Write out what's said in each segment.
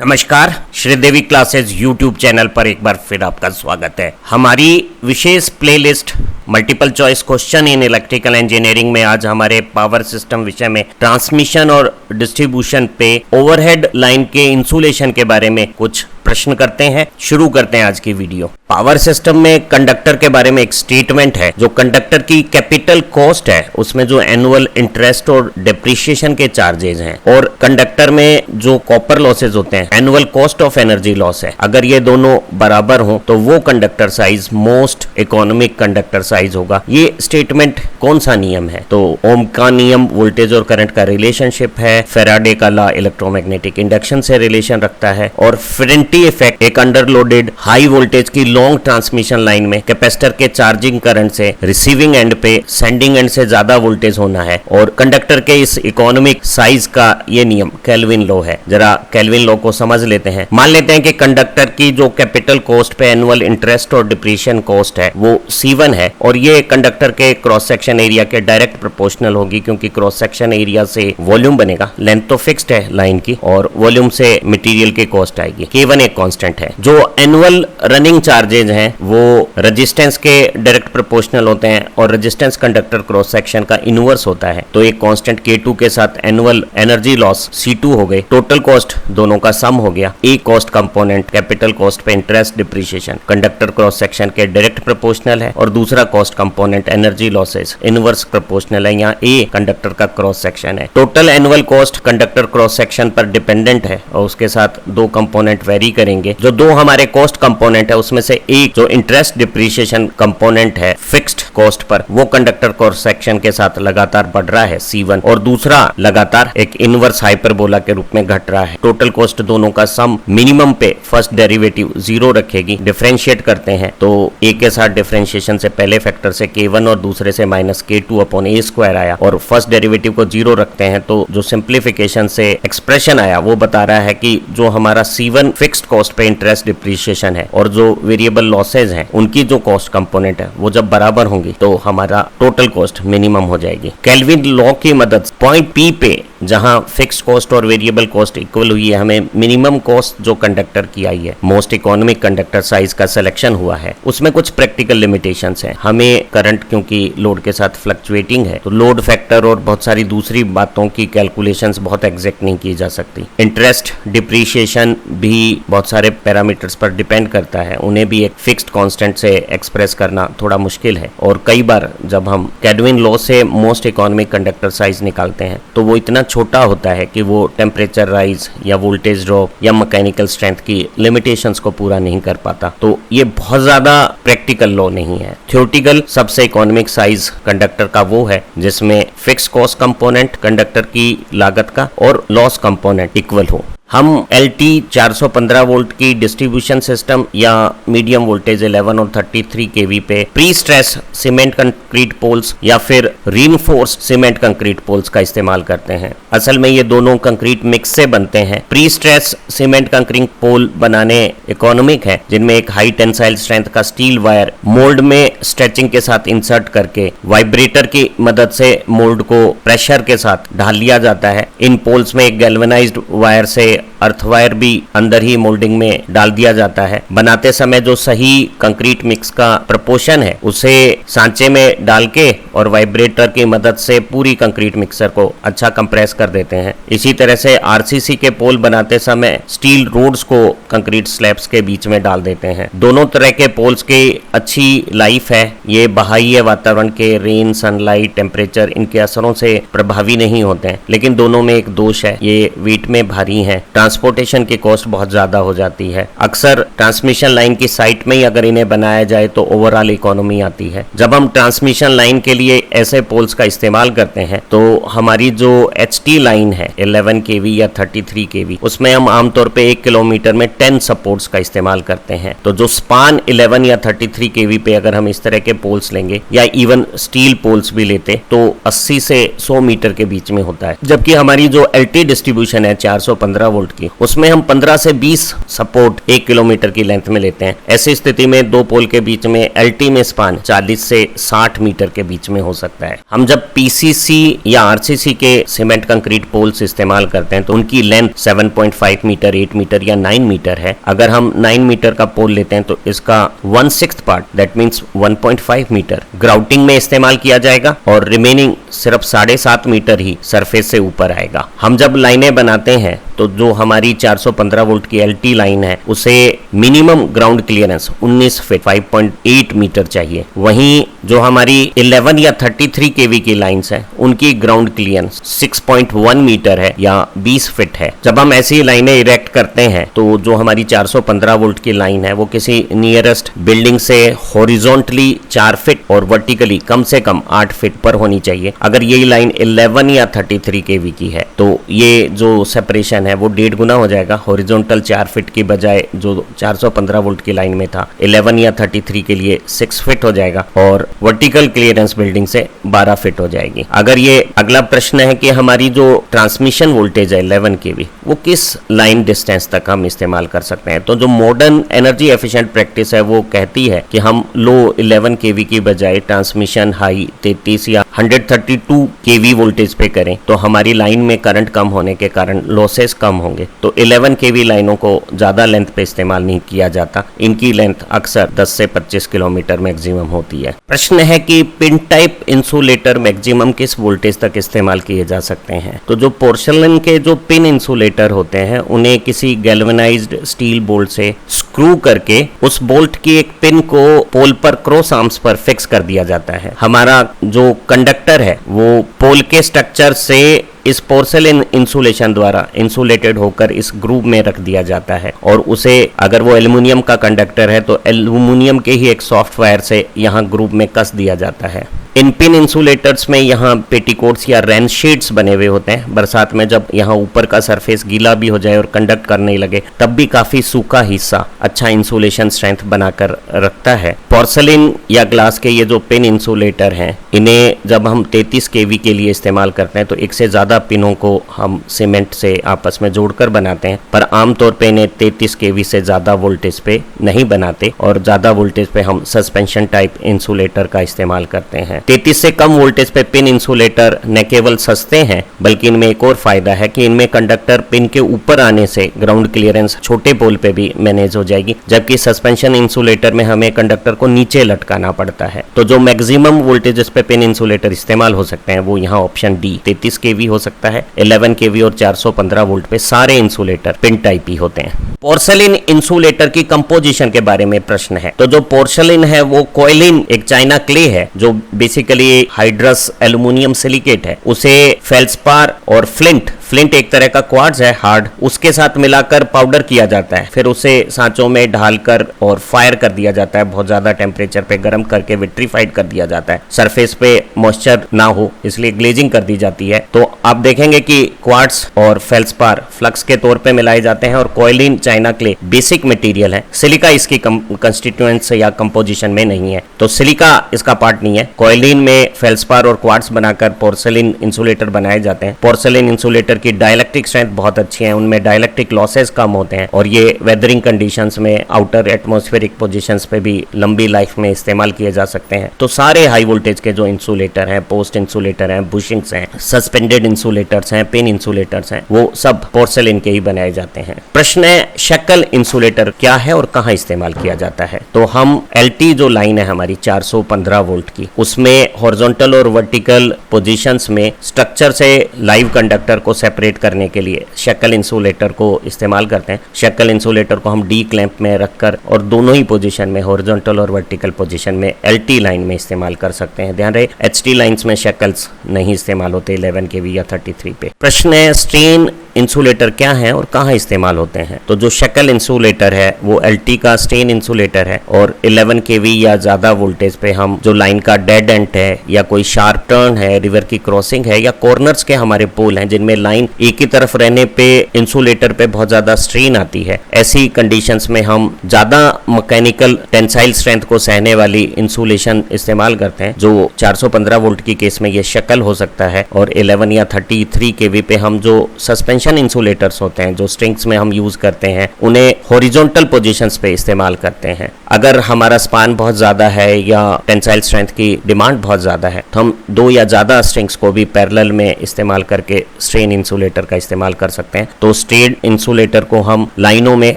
नमस्कार, Sridevi classes YouTube channel पर एक बार फिर आपका स्वागत है। हमारी विशेष playlist multiple choice question in electrical engineering में आज हमारे पावर सिस्टम विषय में ट्रांसमिशन और डिस्ट्रीब्यूशन पे ओवरहेड लाइन के इंसुलेशन के बारे में कुछ प्रश्न करते हैं। शुरू करते हैं आज की वीडियो। पावर सिस्टम में कंडक्टर के बारे में एक स्टेटमेंट है, जो कंडक्टर की कैपिटल कॉस्ट है उसमें जो एनुअल इंटरेस्ट और डिप्रिसिएशन के चार्जेस हैं, और कंडक्टर में जो कॉपर लॉसेज होते हैं, annual cost of energy loss है, अगर ये दोनों बराबर हो तो वो conductor size most economic conductor size होगा। ये स्टेटमेंट कौन सा नियम है? तो ओम का नियम वोल्टेज और करंट का रिलेशनशिप है, फेराडे का लॉ इलेक्ट्रोमैग्नेटिक इंडक्शन से रिलेशन रखता है, और फेरेंटी इफेक्ट एक अंडरलोडेड हाई वोल्टेज की लॉन्ग ट्रांसमिशन लाइन में कैपेसिटर के चार्जिंग करंट से रिसीविंग एंड पे सेंडिंग एंड से ज्यादा वोल्टेज होना है, और कंडक्टर के इस इकोनॉमिक साइज का ये नियम केल्विन लॉ है। जरा केल्विन लॉ को समझ लेते हैं। मान लेते हैं कि कंडक्टर की जो कैपिटल कॉस्ट पे एनुअल इंटरेस्ट और डिप्रिसिएशन कॉस्ट है वो C1 है, और ये कंडक्टर के क्रॉस सेक्शन एरिया के डायरेक्ट प्रोपोर्शनल होगी, क्योंकि क्रॉस सेक्शन एरिया से वॉल्यूम बनेगा। लेंथ तो फिक्स्ड है लाइन की, और वॉल्यूम से मटेरियल की कॉस्ट आएगी। K1 एक कांस्टेंट है। जो एनुअल रनिंग चार्जेज हैं वो रेजिस्टेंस के डायरेक्ट प्रोपोर्शनल होते हैं, और रेजिस्टेंस कंडक्टर क्रॉस सेक्शन का इनवर्स होता है। तो एक कांस्टेंट K2 के साथ एनुअल एनर्जी लॉस C2 हो गई। टोटल कॉस्ट दोनों का सम हो गया। एक कॉस्ट कंपोनेंट कैपिटल कॉस्ट पे interest depreciation conductor cross section के डायरेक्ट प्रोपोर्शनल है, और दूसरा cost component energy losses inverse proportional है। यहाँ A कंडक्टर का क्रॉस सेक्शन है। Total annual cost conductor cross section पर डिपेंडेंट है, और उसके साथ दो कंपोनेंट वेरी करेंगे। जो दो हमारे कॉस्ट कंपोनेंट है उसमें से एक जो इंटरेस्ट डिप्रिसिएशन कंपोनेंट है फिक्स्ड कॉस्ट पर, वो कंडक्टर क्रॉस सेक्शन के साथ लगातार बढ़ रहा है C1, और दूसरा लगातार एक इनवर्स हाइपरबोला के रूप में घट रहा है। टोटल कॉस्ट दोनों का सम मिनिमम पे फर्स्ट डेरिवेटिव 0 रखेगी। डिफरेंशिएट करते हैं तो A के साथ डिफरेंशिएशन से पहले फैक्टर से K1 और दूसरे से -K2/A² आया, और फर्स्ट डेरिवेटिव को 0 रखते हैं तो जो सिंप्लीफिकेशन से एक्सप्रेशन आया वो बता रहा है कि जो हमारा C1 फिक्स्ड कॉस्ट पे इंटरेस्ट डिप्रिसिएशन है और जो वेरिएबल लॉसेज हैं उनकी जो कॉस्ट कंपोनेंट है वो जब बराबर होंगी तो हमारा टोटल कॉस्ट मिनिमम हो जाएगी। केल्विन लॉ की मदद पॉइंट P पे जहां फिक्स्ड कॉस्ट और वेरिएबल कॉस्ट इक्वल हुई है, हमें मिनिमम कॉस्ट जो कंडक्टर की आई है, मोस्ट इकोनॉमिक कंडक्टर साइज का सिलेक्शन हुआ है। उसमें कुछ प्रैक्टिकल लिमिटेशंस हैं। हमें करंट क्योंकि लोड के साथ फ्लक्चुएटिंग है तो लोड फैक्टर और बहुत सारी दूसरी बातों की कैलकुलेशंस बहुत एग्जैक्ट नहीं की जा सकती। इंटरेस्ट डिप्रिसिएशन भी बहुत सारे पैरामीटर्स पर डिपेंड करता है, उन्हें भी एक फिक्स्ड कांस्टेंट से एक्सप्रेस करना थोड़ा मुश्किल है। और कई बार जब हम केल्विन लॉ से मोस्ट इकोनॉमिक कंडक्टर साइज निकालते हैं तो वो इतना छोटा होता है कि वो टेम्परेचर राइज या वोल्टेज ड्रॉप या मैकेनिकल स्ट्रेंथ की लिमिटेशंस को पूरा नहीं कर पाता। तो ये बहुत ज्यादा प्रैक्टिकल लॉ नहीं है। थ्योरेटिकल सबसे इकोनॉमिक साइज कंडक्टर का वो है जिसमें फिक्स कॉस्ट कंपोनेंट कंडक्टर की लागत का और लॉस कंपोनेंट इक्वल हो। हम LT 415 वोल्ट की डिस्ट्रीब्यूशन सिस्टम या मीडियम वोल्टेज 11 और 33 kV पे pre stress cement concrete poles या फिर रीइंफोर्स्ड सीमेंट कंक्रीट पोल्स का इस्तेमाल करते हैं। असल में ये दोनों कंक्रीट मिक्स से बनते हैं। प्री स्ट्रेस सीमेंट कंक्रीट पोल बनाने इकोनॉमिक है, जिनमें एक हाई टेंसाइल स्ट्रेंथ का स्टील वायर मोल्ड में स्ट्रेचिंग के साथ इंसर्ट करके वाइब्रेटर की मदद से मोल्ड को प्रेशर के साथ ढाल लिया जाता है। इन पोल्स में एक गैल्वेनाइज्ड वायर से अर्थ वायर भी अंदर ही मोल्डिंग में डाल दिया जाता है। बनाते समय जो सही कंक्रीट मिक्स का प्रपोर्शन है उसे सांचे में डाल के और वाइब्रेटर की मदद से पूरी कंक्रीट मिक्सर को अच्छा कंप्रेस कर देते हैं। इसी तरह से RCC के पोल बनाते समय स्टील रोड्स को कंक्रीट स्लैब्स के बीच में डाल देते हैं। दोनों तरह के पोल्स की अच्छी लाइफ है। ये बाह्य वातावरण के रेन, सनलाइट, टेम्परेचर इनके असरों से प्रभावी नहीं होते हैं, लेकिन दोनों में एक दोष है, ये वेट में भारी है। ट्रांसपोर्टेशन की कॉस्ट बहुत ज्यादा हो जाती है। अक्सर ट्रांसमिशन लाइन की साइट में ही अगर इन्हें बनाया जाए तो ओवरऑल इकोनॉमी आती है। जब हम ट्रांसमिशन लाइन के लिए ऐसे पोल्स का इस्तेमाल करते हैं तो हमारी जो HT लाइन है 11 kV या 33 kV, उसमें हम आमतौर पे 1 किलोमीटर में 10 सपोर्ट्स का इस्तेमाल करते हैं। तो जो स्पान 11 या 33 kV पे अगर हम इस तरह के पोल्स लेंगे या इवन स्टील पोल्स भी लेते तो 80 से 100 मीटर के बीच में होता है। जबकि हमारी जो LT डिस्ट्रीब्यूशन है 415 वोल्ट की, उसमें हम 15 से 20 सपोर्ट 1 किलोमीटर की लेंथ में लेते हैं। ऐसी स्थिति में दो पोल के बीच में एलटी में स्पान 40 से 60 मीटर के बीच में हो सकता है। हम जब पीसीसी या आरसीसी के सीमेंट कंक्रीट पोल्स इस्तेमाल करते हैं तो उनकी लेंथ 7.5 मीटर, 8 मीटर या 9 मीटर है। अगर हम 9 मीटर का पोल लेते हैं तो इसका 1/6 पार्ट, दैट मीन्स 1.5 मीटर ग्राउटिंग में इस्तेमाल किया जाएगा और रिमेनिंग सिर्फ 7.5 मीटर ही सरफेस से ऊपर आएगा। हम जब लाइनें बनाते हैं तो जो हमारी 415 वोल्ट की एलटी लाइन है उसे minimum ground clearance 19 feet 5.8 metre चाहिए। वहीं जो हमारी 11 या 33 केवी की लाइंस है उनकी ग्राउंड क्लियरेंस 6.1 मीटर है या 20 फीट है। जब हम ऐसी लाइनें इरेक्ट करते हैं तो जो हमारी 415 वोल्ट की लाइन है वो किसी नियरेस्ट बिल्डिंग से हॉरिजॉन्टली 4 फीट और वर्टिकली कम से कम 8 फीट पर होनी चाहिए। अगर यही लाइन 11 या 33 केवी की है तो ये जो सेपरेशन है वो 1.5 गुना हो जाएगा। हॉरिजॉन्टल 4 फीट की बजाय जो 415 वोल्ट की लाइन में था 11 या 33 के लिए 6 फीट हो जाएगा और वर्टिकल क्लियरेंस बिल्डिंग से 12 फीट हो जाएगी। अगर ये अगला प्रश्न है कि हमारी जो ट्रांसमिशन वोल्टेज है 11 केवी वो किस लाइन डिस्टेंस तक हम इस्तेमाल कर सकते हैं, तो जो मॉडर्न एनर्जी एफिशिएंट प्रैक्टिस है वो कहती है कि हम लो 11 केवी की बजाय ट्रांसमिशन हाई 33 या 132 केवी वोल्टेज पे करें तो हमारी लाइन में करंट कम होने के कारण लॉसेस कम होंगे। तो 11 केवी लाइनों को ज्यादा लेंथ पे इस्तेमाल नहीं किया जाता, इनकी लेंथ अक्सर 10 से 25 किलोमीटर मैक्सिमम होती है। प्रश्न है कि पिन टाइप इंसुलेटर मैक्सिमम किस वोल्टेज तक इस्तेमाल किए जा सकते हैं। तो जो पोर्सलिन के जो पिन इंसुलेटर होते हैं उन्हें किसी गैल्वेनाइज्ड स्टील बोल्ट से स्क्रू करके उस बोल्ट की एक पिन को पोल पर क्रॉस आर्म्स पर फिक्स कर दिया जाता है। हमारा जो कंडक्टर है वो पोल के स्ट्रक्चर से इस पोर्सेलिन इंसुलेशन द्वारा इंसुलेटेड होकर इस ग्रूव में रख दिया जाता है और उसे, अगर वो एल्युमिनियम का कंडक्टर है तो एल्युमिनियम के ही एक सॉफ्ट वायर से यहाँ ग्रूव में कस दिया जाता है। इन पिन इंसुलेटर्स में यहाँ पेटीकोट्स या रेन शीट्स बने हुए होते हैं। बरसात में जब यहाँ ऊपर का सरफेस गीला भी हो जाए और कंडक्ट करने लगे तब भी काफी सूखा हिस्सा अच्छा इंसुलेशन स्ट्रेंथ बनाकर रखता है। पोर्सेलिन या ग्लास के ये जो पिन इंसुलेटर हैं इन्हें जब हम 33 केवी के लिए इस्तेमाल करते हैं तो एक से ज्यादा पिनों को हम सीमेंट से आपस में जोड़कर बनाते हैं, पर आमतौर पे इन्हें 33 केवी से ज्यादा वोल्टेज पे नहीं बनाते और ज्यादा वोल्टेज पे हम सस्पेंशन टाइप इंसुलेटर का इस्तेमाल करते हैं। 33 से कम वोल्टेज पे पिन इंसुलेटर न केवल सस्ते हैं बल्कि इनमें एक और फायदा है कि इनमें कंडक्टर पिन के ऊपर आने से ग्राउंड क्लियरेंस छोटे पोल पे भी मैनेज हो जाएगी, जबकि सस्पेंशन इंसुलेटर में हमें कंडक्टर को नीचे लटकाना पड़ता है। तो जो मैक्सिमम वोल्टेजेस पे पिन इंसुलेटर इस्तेमाल हो सकते हैं वो यहाँ ऑप्शन डी 33 केवी हो सकता है। 11 केवी और 415 वोल्ट पे सारे इंसुलेटर पिन टाइप ही होते हैं। पोर्सेलिन इंसुलेटर की कंपोजिशन के बारे में प्रश्न है। तो जो पोर्सेलिन है वो कोयलिन एक चाइना क्ले है जो बेसिकली हाइड्रस एल्युमिनियम सिलिकेट है, उसे फेल्सपार और फ्लिंट एक तरह का क्वार्ट्ज है हार्ड, उसके साथ मिलाकर पाउडर किया जाता है। फिर उसे सांचों में ढालकर और फायर कर दिया जाता है, बहुत ज्यादा टेम्परेचर पे गर्म करके विट्रीफाइड कर दिया जाता है। सरफेस पे मॉइस्चर ना हो इसलिए ग्लेजिंग कर दी जाती है। तो आप देखेंगे कि क्वार्ट्ज और फेल्सपार फ्लक्स के तौर पे मिलाए जाते हैं और कोयलिन चाइना क्ले बेसिक मटेरियल है। सिलिका इसकी कंस्टिट्यूएंट्स या कंपोजिशन में नहीं है, तो सिलिका इसका पार्ट नहीं है। कोयलिन में फेल्सपार और क्वार्ट्ज बनाकर पोर्सेलिन इंसुलेटर बनाए जाते हैं। पोर्सेलिन इंसुलेटर की डाइलेक्ट्रिक स्ट्रेंथ बहुत अच्छी है, उनमें डाइलेक्ट्रिक लॉसेस कम होते हैं और ये वेदरिंग कंडीशंस में आउटर एटमॉस्फेरिक पोजीशंस पे भी लंबी लाइफ में इस्तेमाल किए जा सकते हैं। तो सारे हाई वोल्टेज के जो इंसुलेटर हैं, पोस्ट इंसुलेटर हैं, बुशिंग्स हैं, सस्पेंडेड इंसुलेटर्स हैं, पिन इंसुलेटर्स हैं, वो सब पोर्सेलिन के ही बनाए जाते हैं। प्रश्न है शेकल इंसुलेटर क्या है और कहाँ इस्तेमाल किया जाता है। तो हम एलटी जो लाइन है हमारी 415 वोल्ट की, उसमें हॉरिजॉन्टल और वर्टिकल पोजीशंस में स्ट्रक्चर से लाइव कंडक्टर को सेपरेट करने के लिए शेकल इंसुलेटर को इस्तेमाल करते हैं। शेकल इंसुलेटर को हम डी क्लैंप में रखकर और दोनों ही पोजीशन में हॉरिजॉन्टल और वर्टिकल पोजीशन में एलटी लाइन में इस्तेमाल कर सकते हैं। ध्यान रहे एचटी लाइंस में शेकल्स नहीं इस्तेमाल होते 11 केवी या 33 पे। प्रश्न है स्ट्रेन इंसुलेटर क्या है और कहाँ इस्तेमाल होते हैं। तो जो शेकल इंसुलेटर है वो एलटी का स्ट्रेन इंसुलेटर है और 11 केवी या ज्यादा वोल्टेज पे हम जो लाइन का डेड एंड है या कोई शार्प टर्न है, रिवर की क्रॉसिंग है या कॉर्नर्स के हमारे पोल हैं जिनमें लाइन एक ही तरफ रहने पे इंसुलेटर पे बहुत ज्यादा स्ट्रेन आती है, ऐसी कंडीशंस में हम ज्यादा मैकेनिकल टेंसाइल स्ट्रेंथ को सहने वाली इंसुलेशन इस्तेमाल करते हैं। जो 415 वोल्ट की केस में ये शेकल हो सकता है और 11 या 33 केवी पे हम जो सस्पेंशन सस्पेंशन इंसुलेटर्स होते हैं जो स्ट्रिंग्स में हम यूज करते हैं, उन्हें हॉरिजॉन्टल पोजीशंस पे इस्तेमाल करते हैं। अगर हमारा स्पान बहुत ज्यादा है या टेंसाइल स्ट्रेंथ की डिमांड बहुत ज्यादा है तो हम 2 या ज्यादा स्ट्रिंग्स को भी पैरेलल में इस्तेमाल करके स्ट्रेन इंसुलेटर का इस्तेमाल कर सकते हैं। तो स्ट्रेन इंसुलेटर को हम लाइनों में,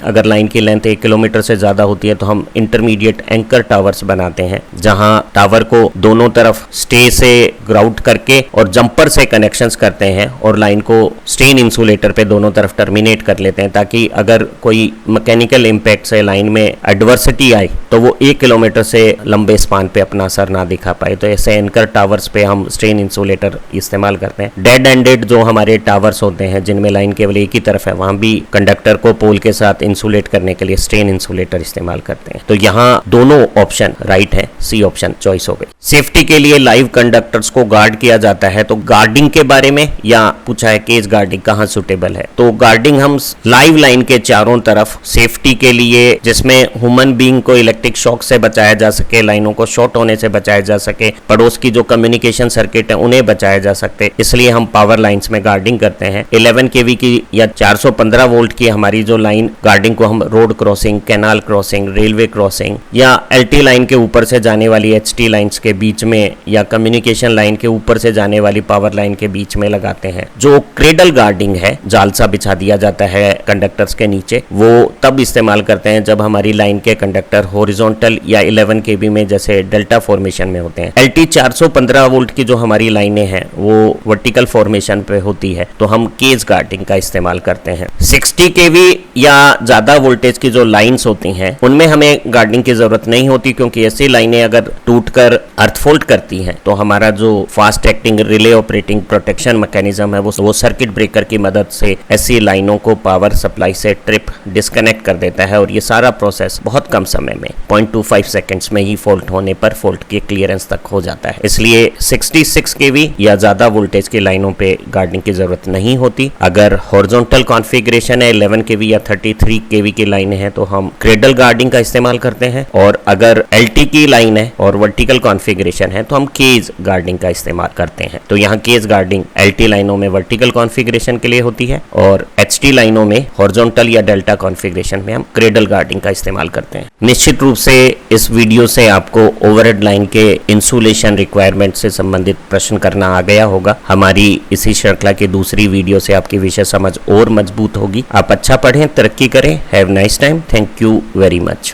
अगर लाइन की लेंथ 1 किलोमीटर से ज्यादा होती है तो हम इंटरमीडिएट एंकर टावर्स बनाते हैं, जहां टावर को दोनों तरफ स्टे से ग्राउट करके और जंपर से कनेक्शंस करते हैं और लाइन को स्ट्रेन इंसुलेटर पे दोनों तरफ टर्मिनेट कर लेते हैं, ताकि अगर कोई मैकेनिकल इंपैक्ट से लाइन में एडवर्सिटी आए तो वो 1 किलोमीटर से लंबे स्पान पे अपना असर ना दिखा पाए। तो ऐसे एंकर टावर्स पे हम स्ट्रेन इंसुलेटर इस्तेमाल करते हैं। डेड एंडेड जो हमारे टावर्स होते हैं जिनमें लाइन केवल एक ही तरफ है, वहां भी कंडक्टर को पोल के साथ इंसुलेट करने के लिए स्ट्रेन इंसुलेटर इस्तेमाल करते हैं। तो यहाँ दोनों ऑप्शन राइट है, सी ऑप्शन चॉइस हो गई। सेफ्टी के लिए लाइव कंडक्टर्स को गार्ड किया जाता है, तो गार्डिंग के बारे में या पूछा है केज गार्डिंग कहाँ सुटेबल है। तो गार्डिंग हम लाइव लाइन के चारों तरफ सेफ्टी के लिए, जिसमें ह्यूमन बीइंग को इलेक्ट्रिक शॉक से बचाया जा सके, लाइनों को शॉर्ट होने से बचाया जा सके, पड़ोस की जो कम्युनिकेशन सर्किट है उन्हें बचाया जा सकते, इसलिए हम पावर लाइंस में गार्डिंग करते हैं। 11 kV की या 415 वोल्ट की हमारी जो लाइन गार्डिंग को हम road crossing, canal crossing, railway crossing या एलटी लाइन के ऊपर से जाने वाली एचटी लाइंस के बीच में या कम्युनिकेशन लाइन के ऊपर से जाने वाली पावर लाइन के बीच में लगाते हैं। जो क्रेडल गार्डिंग है, जाल सा बिछा दिया जाता है कंडक्टर्स के नीचे, वो तब इस्तेमाल करते हैं जब हमारी लाइन के कंडक्टर हॉरिजॉन्टल या 11 kV में जैसे डेल्टा फॉर्मेशन में होते हैं। एलटी 415 वोल्ट की जो हमारी लाइनें हैं वो वर्टिकल फॉर्मेशन पे होती है, तो हम केज गार्डिंग का इस्तेमाल करते हैं। 60 kV या ज्यादा वोल्टेज की जो लाइंस होती हैं उनमें हमें गार्डिंग की जरूरत नहीं होती, क्योंकि ऐसी लाइनें अगर टूटकर अर्थफोल्ड करती हैं तो हमारा जो fast acting relay operating protection mechanism है वो सर्किट ब्रेकर की मदद से ऐसी लाइनों को पावर सप्लाई से ट्रिप डिस्कनेक्ट कर देता है, और ये सारा प्रोसेस बहुत कम समय में 0.25 सेकेंड्स में ही फॉल्ट होने पर फॉल्ट के क्लियरेंस तक हो जाता है। इसलिए 66 kV या ज्यादा वोल्टेज की लाइनों पे गार्डिंग की जरूरत नहीं होती। अगर हॉरिजॉन्टल कॉन्फ़िगरेशन है, 11 kV या 33 kV की लाइन है, तो हम क्रेडल गार्डिंग का इस्तेमाल करते हैं, और अगर एलटी की लाइन है और वर्टिकल कॉन्फ़िगरेशन है तो हम केज गार्डिंग का इस्तेमाल करते हैं। तो यहाँ केज गार्डिंग एलटी लाइनों में वर्टिकल कॉन्फ़िगरेशन के लिए होती है और एचटी लाइनों में हॉरिजॉन्टल या डेल्टा कॉन्फ़िगरेशन में हम क्रेडल गार्डिंग का इस्तेमाल करते हैं। निश्चित रूप से इस वीडियो से आपको ओवरहेड लाइन के इंसुलेशन रिक्वायरमेंट से संबंधित प्रश्न करना आ गया होगा। हमारी इसी श्रृंखला की दूसरी वीडियो से आपकी विषय समझ और मजबूत होगी। आप अच्छा पढ़ें, तरक्की करें। Have nice time. Thank you very much.